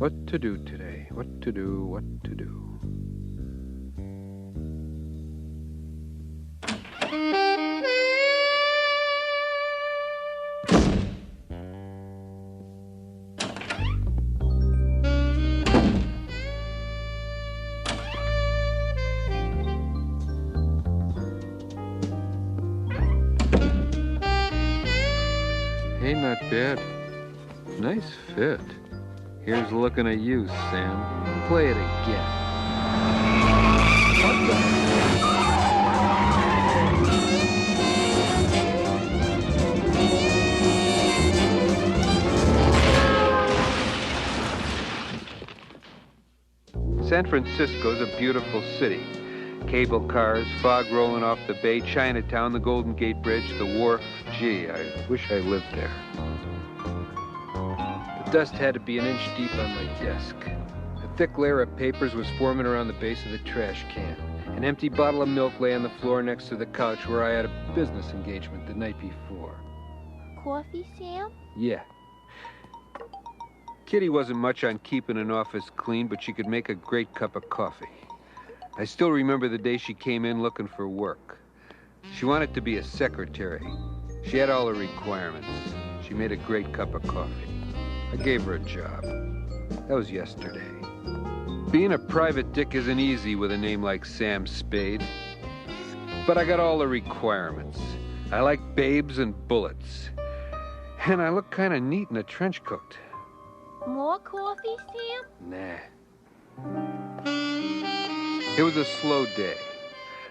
What to do today? What to do? What to do? Hey, not bad. Nice fit. Here's looking at you, Sam. Play it again. What the? San Francisco's a beautiful city. Cable cars, fog rolling off the bay, Chinatown, the Golden Gate Bridge, the wharf. Gee, I wish I lived there. The dust had to be an inch deep on my desk. A thick layer of papers was forming around the base of the trash can. An empty bottle of milk lay on the floor next to the couch where I had a business engagement the night before. Coffee, Sam? Yeah. Kitty wasn't much on keeping an office clean, but she could make a great cup of coffee. I still remember the day she came in looking for work. She wanted to be a secretary. She had all the requirements. She made a great cup of coffee. I gave her a job. That was yesterday. Being a private dick isn't easy with a name like Sam Spayed. But I got all the requirements. I like babes and bullets. And I look kind of neat in a trench coat. More coffee, Sam? Nah. It was a slow day.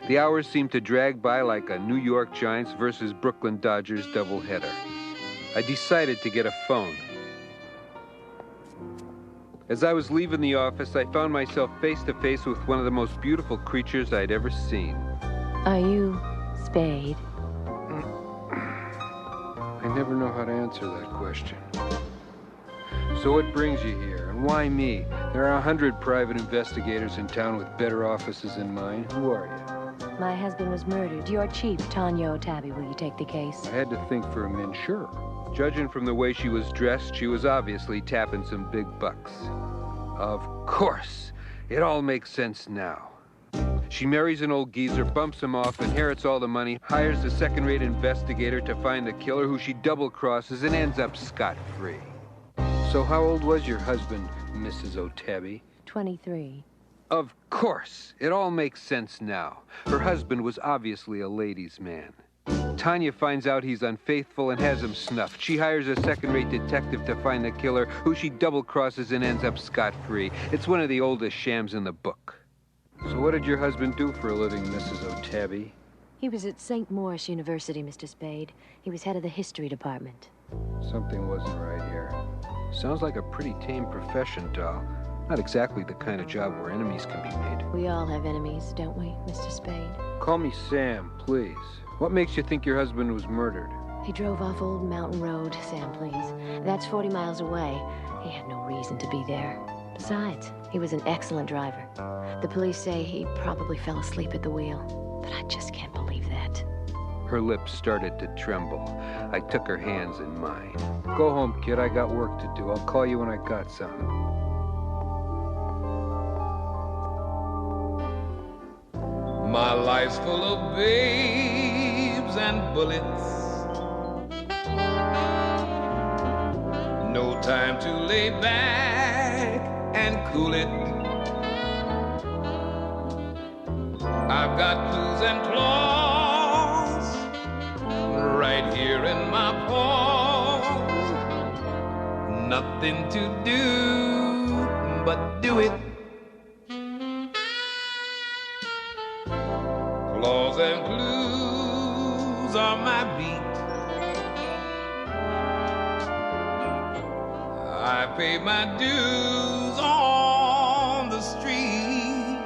The hours seemed to drag by like a New York Giants versus Brooklyn Dodgers doubleheader. I decided to get a phone. As I was leaving the office, I found myself face to face with one of the most beautiful creatures I'd ever seen. Are you Spayed? I never know how to answer that question. So what brings you here, and why me? There are 100 private investigators in town with better offices than mine. Who are you? My husband was murdered. Your chief, Tanya Tabby. Will you take the case? I had to think for a minute. Sure. Judging from the way she was dressed, she was obviously tapping some big bucks. Of course. It all makes sense now. She marries an old geezer, bumps him off, inherits all the money, hires a second-rate investigator to find the killer who she double-crosses and ends up scot-free. So how old was your husband, Mrs. O'Tabby? 23. Of course. It all makes sense now. Her husband was obviously a ladies' man. Tanya finds out he's unfaithful and has him snuffed. She hires a second-rate detective to find the killer, who she double-crosses and ends up scot-free. It's one of the oldest shams in the book. So what did your husband do for a living, Mrs. O'Tabby? He was at St. Maurice University, Mr. Spayed. He was head of the history department. Something wasn't right here. Sounds like a pretty tame profession, doll. Not exactly the kind of job where enemies can be made. We all have enemies, don't we, Mr. Spayed? Call me Sam, please. What makes you think your husband was murdered? He drove off Old Mountain Road, Sam, please. That's 40 miles away. He had no reason to be there. Besides, he was an excellent driver. The police say he probably fell asleep at the wheel. But I just can't believe that. Her lips started to tremble. I took her hands in mine. Go home, kid. I got work to do. I'll call you when I got something. My life's full of babes and bullets. No time to lay back and cool it. I've got clues and claws right here in my paws. Nothing to do but do it. Claws and clues are my beat. I pay my dues on the street.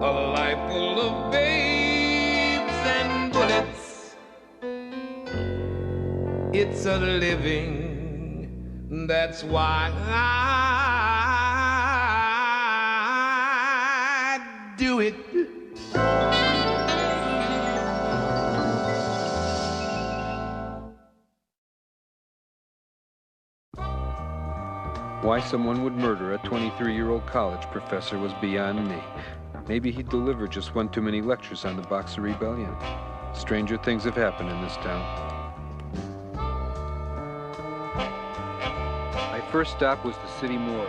A life full of babes and bullets. It's a living, that's why I do it. Why someone would murder a 23-year-old college professor was beyond me. Maybe he'd delivered just one too many lectures on the Boxer Rebellion. Stranger things have happened in this town. My first stop was the city morgue.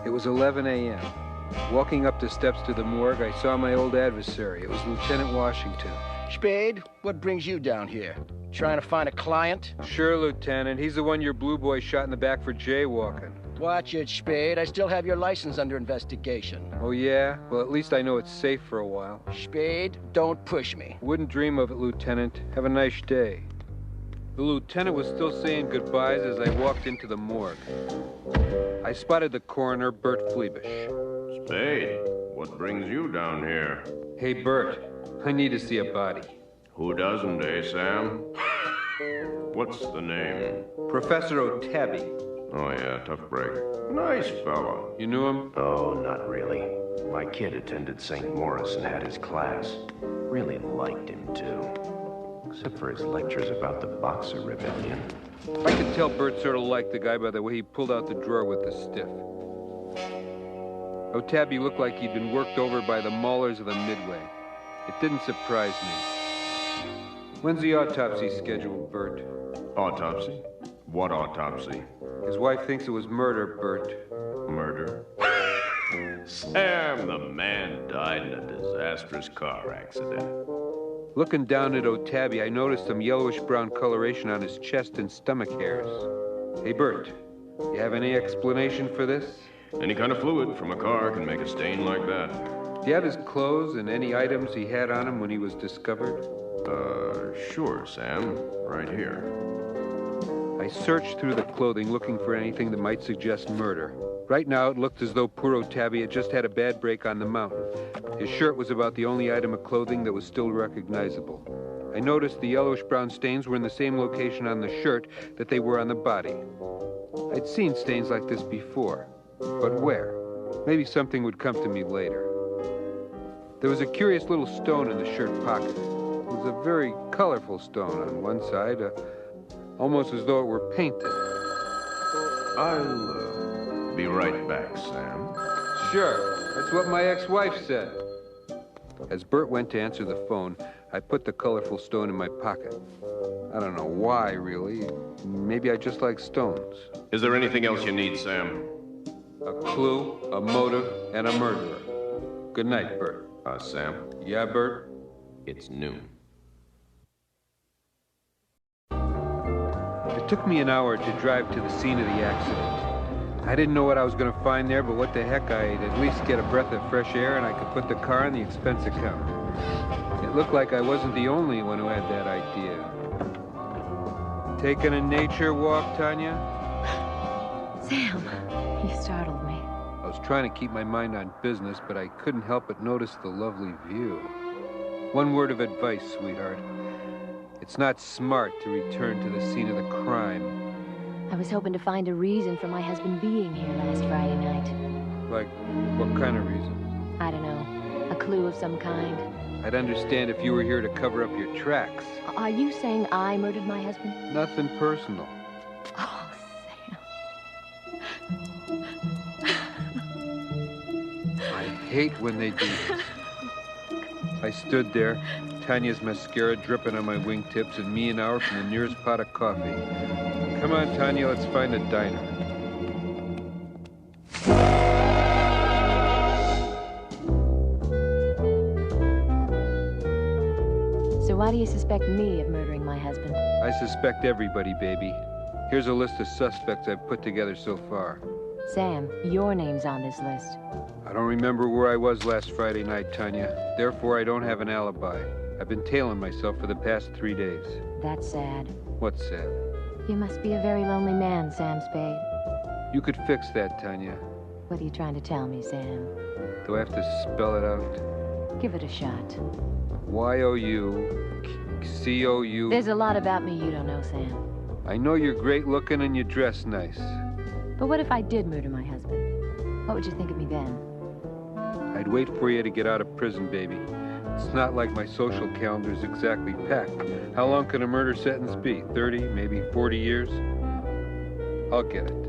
It was 11 a.m. Walking up the steps to the morgue, I saw my old adversary. It was Lieutenant Washington. Spayed, what brings you down here? Trying to find a client? Sure, Lieutenant. He's the one your blue boy shot in the back for jaywalking. Watch it, Spayed. I still have your license under investigation. Oh, yeah? Well, at least I know it's safe for a while. Spayed, don't push me. Wouldn't dream of it, Lieutenant. Have a nice day. The lieutenant was still saying goodbyes as I walked into the morgue. I spotted the coroner, Bert Fleabish. Spayed, what brings you down here? Hey, Bert, I need to see a body. Who doesn't, eh, Sam? What's the name? Professor O'Tabby. Oh, yeah, tough break. Nice fella. You knew him? Oh, not really. My kid attended St. Maurice and had his class. Really liked him, too. Except for his lectures about the Boxer Rebellion. I could tell Bert sort of liked the guy by the way he pulled out the drawer with the stiff. O'Tabby looked like he'd been worked over by the maulers of the Midway. It didn't surprise me. When's the autopsy scheduled, Bert? Autopsy? What autopsy? His wife thinks it was murder, Bert. Murder? Sam, the man died in a disastrous car accident. Looking down at O'Tabby, I noticed some yellowish-brown coloration on his chest and stomach hairs. Hey, Bert, you have any explanation for this? Any kind of fluid from a car can make a stain like that. Do you have his clothes and any items he had on him when he was discovered? Sure, Sam. Right here. I searched through the clothing looking for anything that might suggest murder. Right now, it looked as though poor O'Tabby had just had a bad break on the mountain. His shirt was about the only item of clothing that was still recognizable. I noticed the yellowish-brown stains were in the same location on the shirt that they were on the body. I'd seen stains like this before, but where? Maybe something would come to me later. There was a curious little stone in the shirt pocket. It was a very colorful stone on one side, almost as though it were painted. I'll be right back, Sam. Sure, that's what my ex-wife said. As Bert went to answer the phone, I put the colorful stone in my pocket. I don't know why, really. Maybe I just like stones. Is there anything else you need, Sam? A clue, a motive, and a murderer. Good night, Bert. Sam? Yeah, Bert? It's noon. It took me an hour to drive to the scene of the accident. I didn't know what I was going to find there, but what the heck, I'd at least get a breath of fresh air and I could put the car on the expense account. It looked like I wasn't the only one who had that idea. Taking a nature walk, Tanya? Sam, you startled me. I was trying to keep my mind on business, but I couldn't help but notice the lovely view. One word of advice, sweetheart. It's not smart to return to the scene of the crime. I was hoping to find a reason for my husband being here last Friday night. Like, what kind of reason? I don't know. A clue of some kind. I'd understand if you were here to cover up your tracks. Are you saying I murdered my husband? Nothing personal. Oh, Sam. I hate when they do this. I stood there, Tanya's mascara dripping on my wingtips, and me an hour from the nearest pot of coffee. Come on, Tanya, let's find a diner. So why do you suspect me of murdering my husband? I suspect everybody, baby. Here's a list of suspects I've put together so far. Sam, your name's on this list. I don't remember where I was last Friday night, Tanya. Therefore, I don't have an alibi. I've been tailing myself for the past 3 days. That's sad. What's sad? You must be a very lonely man, Sam Spayed. You could fix that, Tanya. What are you trying to tell me, Sam? Do I have to spell it out? Give it a shot. Y-O-U-C-O-U. There's a lot about me you don't know, Sam. I know you're great looking and you dress nice. But what if I did murder my husband? What would you think of me then? I'd wait for you to get out of prison, baby. It's not like my social calendar's exactly packed. How long can a murder sentence be? 30, maybe 40 years? I'll get it.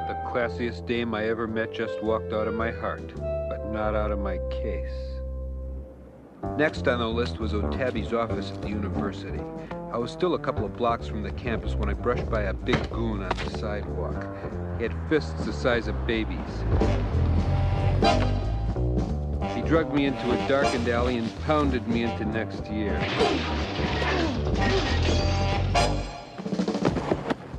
The classiest dame I ever met just walked out of my heart, but not out of my case. Next on the list was O'Tabby's office at the university. I was still a couple of blocks from the campus when I brushed by a big goon on the sidewalk. He had fists the size of babies. He dragged me into a darkened alley and pounded me into next year.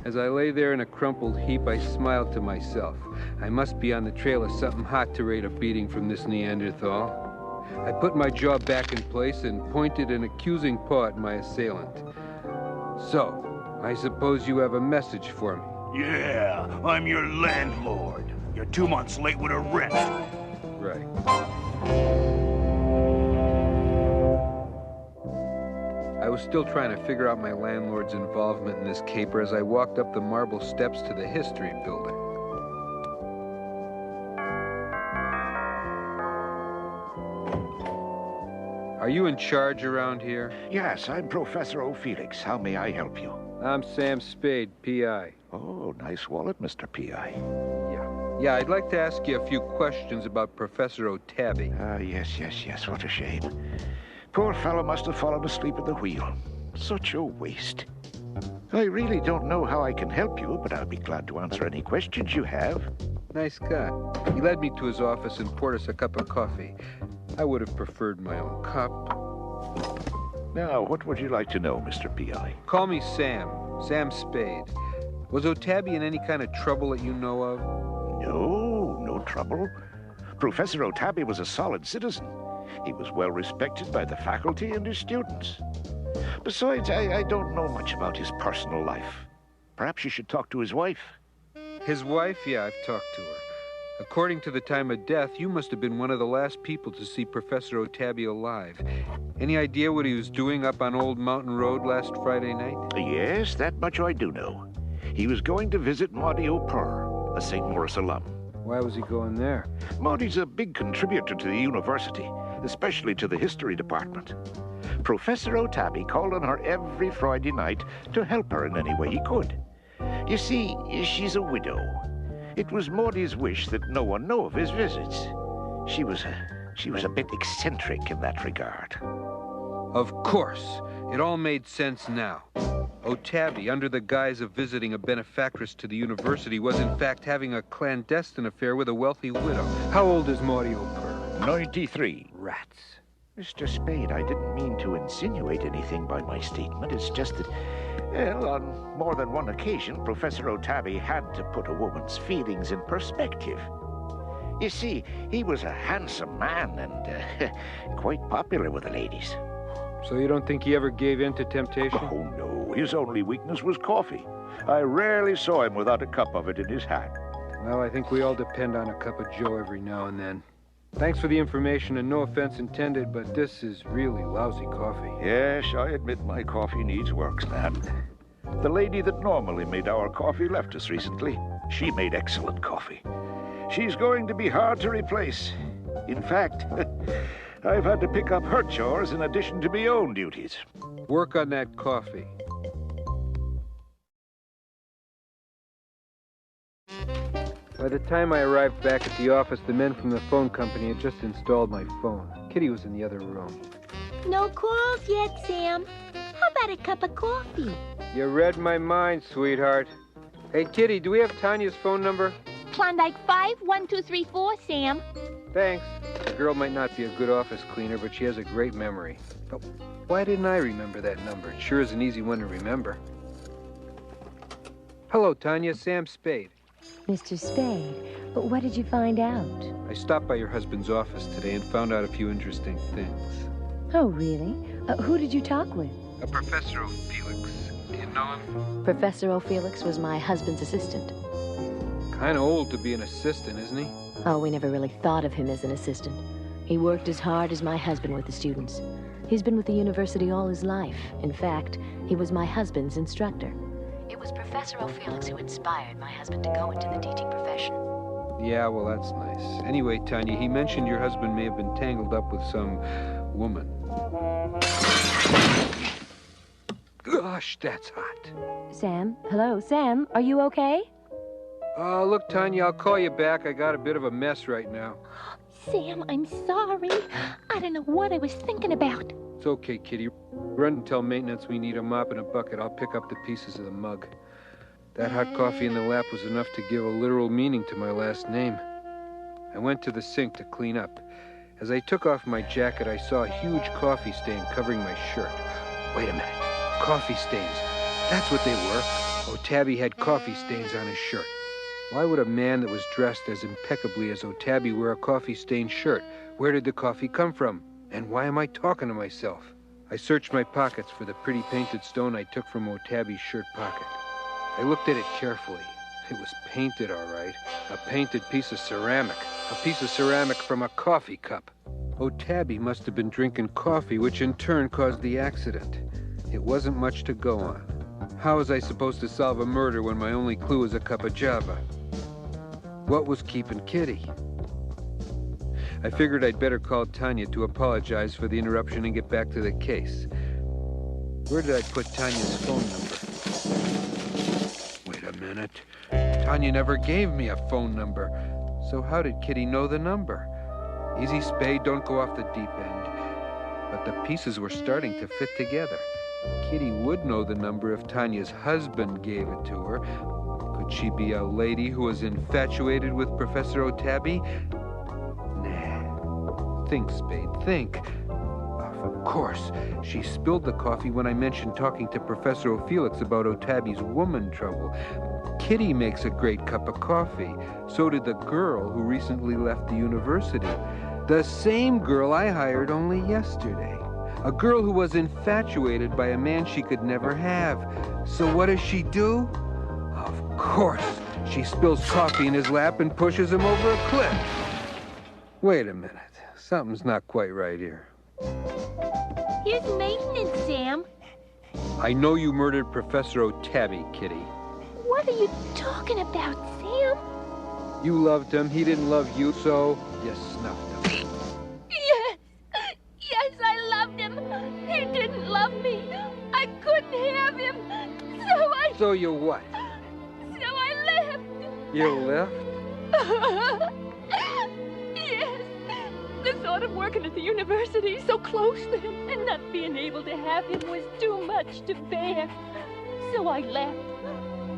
As I lay there in a crumpled heap, I smiled to myself. I must be on the trail of something hot to rate a beating from this Neanderthal. I put my jaw back in place and pointed an accusing paw at my assailant. So, I suppose you have a message for me. Yeah, I'm your landlord. You're 2 months late with a rent. Right. I was still trying to figure out my landlord's involvement in this caper as I walked up the marble steps to the history building. Are you in charge around here? Yes, I'm Professor O'Felix. How may I help you? I'm Sam Spayed, P.I. Oh, nice wallet, Mr. P.I. Yeah, I'd like to ask you a few questions about Professor O'Tabby. Yes. What a shame. Poor fellow must have fallen asleep at the wheel. Such a waste. I really don't know how I can help you, but I'll be glad to answer any questions you have. Nice guy. He led me to his office and poured us a cup of coffee. I would have preferred my own cup. Now, what would you like to know, Mr. P.I.? Call me Sam. Sam Spayed. Was O'Tabby in any kind of trouble that you know of? No trouble. Professor O'Tabby was a solid citizen. He was well respected by the faculty and his students. Besides, I don't know much about his personal life. Perhaps you should talk to his wife. His wife? Yeah, I've talked to her. According to the time of death, you must have been one of the last people to see Professor O'Tabby alive. Any idea what he was doing up on Old Mountain Road last Friday night? Yes, that much I do know. He was going to visit Maudie O'Purr, a St. Maurice alum. Why was he going there? Maudie's a big contributor to the university, especially to the history department. Professor O'Tabby called on her every Friday night to help her in any way he could. You see, she's a widow. It was Maudie's wish that no one know of his visits. She was a bit eccentric in that regard. Of course. It all made sense now. O'Tabby, under the guise of visiting a benefactress to the university, was in fact having a clandestine affair with a wealthy widow. How old is Maudie O'Purr? 93. Rats. Mr. Spade, I didn't mean to insinuate anything by my statement. It's just that, well, on more than one occasion, Professor O'Tabby had to put a woman's feelings in perspective. You see, he was a handsome man and quite popular with the ladies. So you don't think he ever gave in to temptation? Oh, no. His only weakness was coffee. I rarely saw him without a cup of it in his hand. Well, I think we all depend on a cup of joe every now and then. Thanks for the information, and no offense intended, but this is really lousy coffee. Yes, I admit my coffee needs work, Stan. The lady that normally made our coffee left us recently. She made excellent coffee. She's going to be hard to replace. In fact, I've had to pick up her chores in addition to my own duties. Work on that coffee. By the time I arrived back at the office, the men from the phone company had just installed my phone. Kitty was in the other room. No calls yet, Sam. How about a cup of coffee? You read my mind, sweetheart. Hey, Kitty, do we have Tanya's phone number? Klondike 51234, Sam. Thanks. The girl might not be a good office cleaner, but she has a great memory. Oh, why didn't I remember that number? It sure is an easy one to remember. Hello, Tanya. Sam Spayed. Mr. Spade, but what did you find out? I stopped by your husband's office today and found out a few interesting things. Oh, really? Who did you talk with? A Professor O'Felix. Do you know him? Professor O'Felix was my husband's assistant. Kind of old to be an assistant, isn't he? Oh, we never really thought of him as an assistant. He worked as hard as my husband with the students. He's been with the university all his life. In fact, he was my husband's instructor. It was Professor O'Felix who inspired my husband to go into the teaching profession. Yeah, well, that's nice. Anyway, Tanya, he mentioned your husband may have been tangled up with some woman. Gosh, that's hot. Sam? Hello, Sam? Are you okay? Look, Tanya, I'll call you back. I got a bit of a mess right now. Sam, I'm sorry. I don't know what I was thinking about. It's okay, Kitty. Run and tell maintenance we need a mop and a bucket. I'll pick up the pieces of the mug. That hot coffee in the lap was enough to give a literal meaning to my last name. I went to the sink to clean up. As I took off my jacket, I saw a huge coffee stain covering my shirt. Wait a minute. Coffee stains. That's what they were. O'Tabby had coffee stains on his shirt. Why would a man that was dressed as impeccably as O'Tabby wear a coffee-stained shirt? Where did the coffee come from? And why am I talking to myself? I searched my pockets for the pretty painted stone I took from O'Tabby's shirt pocket. I looked at it carefully. It was painted, all right. A painted piece of ceramic. A piece of ceramic from a coffee cup. O'Tabby must have been drinking coffee, which in turn caused the accident. It wasn't much to go on. How was I supposed to solve a murder when my only clue was a cup of java? What was keeping Kitty? I figured I'd better call Tanya to apologize for the interruption and get back to the case. Where did I put Tanya's phone number? Wait a minute. Tanya never gave me a phone number. So how did Kitty know the number? Easy, Spade, don't go off the deep end. But the pieces were starting to fit together. Kitty would know the number if Tanya's husband gave it to her. Could she be a lady who was infatuated with Professor O'Tabby? Nah. Think, Spade, think. Of course, she spilled the coffee when I mentioned talking to Professor O'Felix about O'Tabby's woman trouble. Kitty makes a great cup of coffee. So did the girl who recently left the university. The same girl I hired only yesterday. A girl who was infatuated by a man she could never have. So what does she do? Of course, she spills coffee in his lap and pushes him over a cliff. Wait a minute. Something's not quite right here. Here's maintenance, Sam. I know you murdered Professor O'Tabby, Kitty. What are you talking about, Sam? You loved him. He didn't love you, so you snuffed him. Yes, I loved him. He didn't love me. I couldn't have him. So you what? So I left. You left? Yes. The thought of working at the university so close to him and not being able to have him was too much to bear. So I left.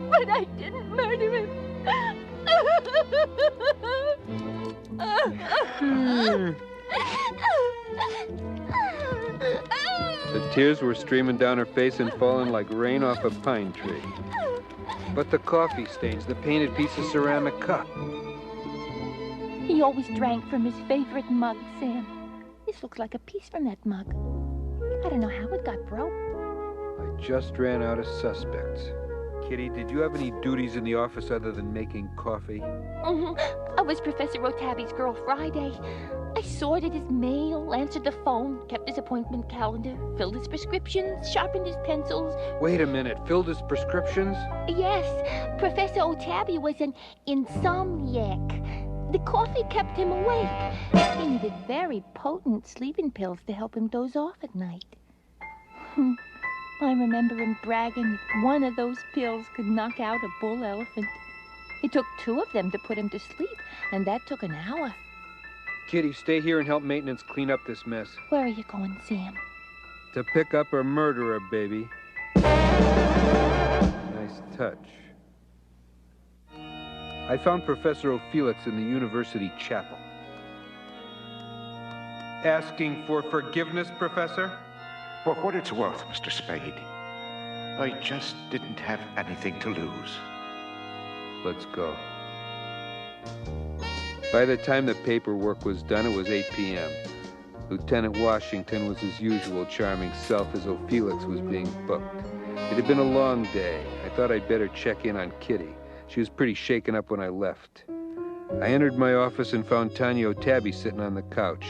But I didn't murder him. The tears were streaming down her face and falling like rain off a pine tree. But the coffee stains, the painted piece of ceramic cup. He always drank from his favorite mug, Sam. This looks like a piece from that mug. I don't know how it got broke. I just ran out of suspects. Kitty, did you have any duties in the office other than making coffee? I was Professor O'Tabby's girl Friday. I sorted his mail, answered the phone, kept his appointment calendar, filled his prescriptions, sharpened his pencils. Wait a minute, filled his prescriptions? Yes, Professor O'Tabby was an insomniac. The coffee kept him awake. He needed very potent sleeping pills to help him doze off at night. I remember him bragging that one of those pills could knock out a bull elephant. It took 2 of them to put him to sleep, and that took an hour. Kitty, stay here and help maintenance clean up this mess. Where are you going, Sam? To pick up a murderer, baby. Nice touch. I found Professor O'Felix in the university chapel. Asking for forgiveness, Professor? For what it's worth, Mr. Spade, I just didn't have anything to lose. Let's go. By the time the paperwork was done, it was 8 p.m. Lieutenant Washington was his usual charming self as O'Felix was being booked. It had been a long day. I thought I'd better check in on Kitty. She was pretty shaken up when I left. I entered my office and found Tanya O'Tabby sitting on the couch.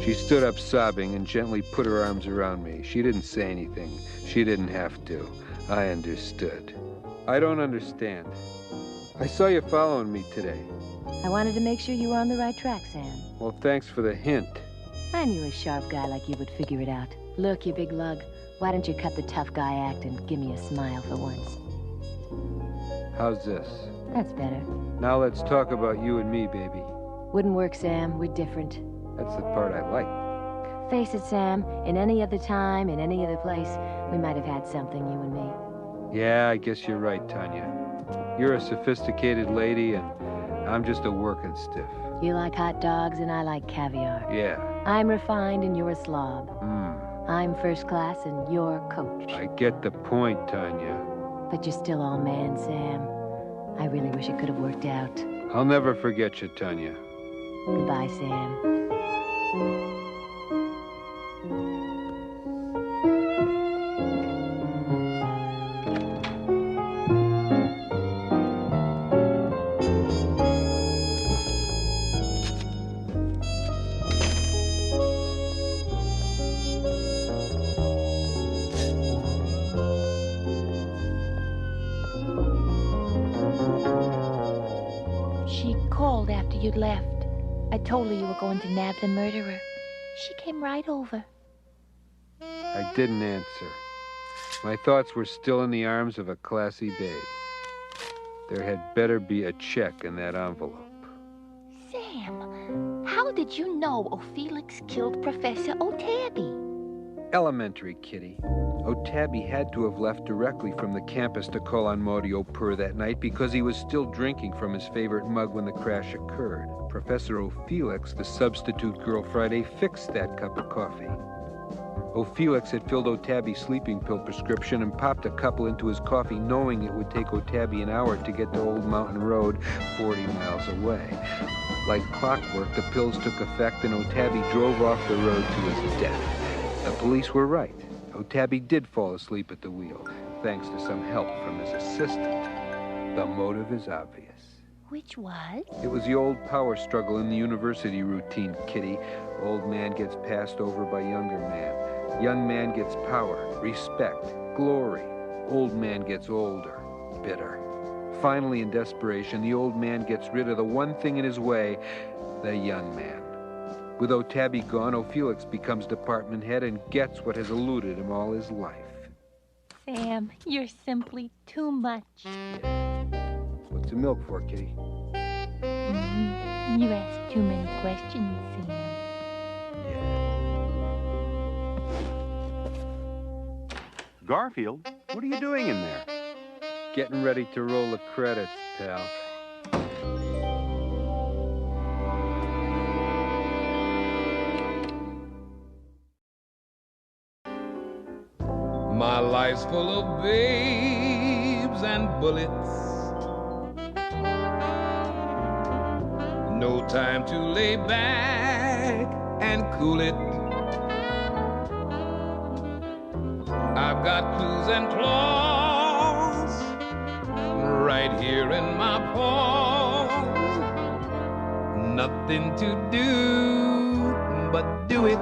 She stood up sobbing and gently put her arms around me. She didn't say anything. She didn't have to. I understood. I don't understand. I saw you following me today. I wanted to make sure you were on the right track, Sam. Well, thanks for the hint. I knew a sharp guy like you would figure it out. Look, you big lug. Why don't you cut the tough guy act and give me a smile for once? How's this? That's better. Now let's talk about you and me, baby. Wouldn't work, Sam. We're different. That's the part I like. Face it, Sam. In any other time, in any other place, we might have had something, you and me. Yeah, I guess you're right, Tanya. You're a sophisticated lady, and I'm just a working stiff. You like hot dogs, and I like caviar. Yeah. I'm refined, and you're a slob. I'm first class, and you're coach. I get the point, Tanya. But you're still all man, Sam. I really wish it could have worked out. I'll never forget you, Tanya. Goodbye, Sam. She called after you'd left. I told her you were going to nab the murderer. She came right over. I didn't answer. My thoughts were still in the arms of a classy babe. There had better be a check in that envelope. Sam, how did you know O'Felix killed Professor O'Tabby? Elementary, Kitty. O'Tabby had to have left directly from the campus to call on Maudie O'Purr that night because he was still drinking from his favorite mug when the crash occurred. Professor O'Felix, the substitute girl Friday, fixed that cup of coffee. O'Felix had filled O'Tabby's sleeping pill prescription and popped a couple into his coffee, knowing it would take O'Tabby an hour to get to Old Mountain Road, 40 miles away. Like clockwork, the pills took effect and O'Tabby drove off the road to his death. The police were right. O'Tabby did fall asleep at the wheel, thanks to some help from his assistant. The motive is obvious. Which was? It was the old power struggle in the university routine, Kitty. Old man gets passed over by younger man. Young man gets power, respect, glory. Old man gets older, bitter. Finally, in desperation, the old man gets rid of the one thing in his way, the young man. With O'Tabby gone, O'Felix becomes department head and gets what has eluded him all his life. Sam, you're simply too much. Yeah. What's the milk for, Kitty? You ask too many questions, Sam. Yeah. Garfield, what are you doing in there? Getting ready to roll the credits, pal. My life's full of babes and bullets. No time to lay back and cool it. I've got clues and claws right here in my paws. Nothing to do but do it.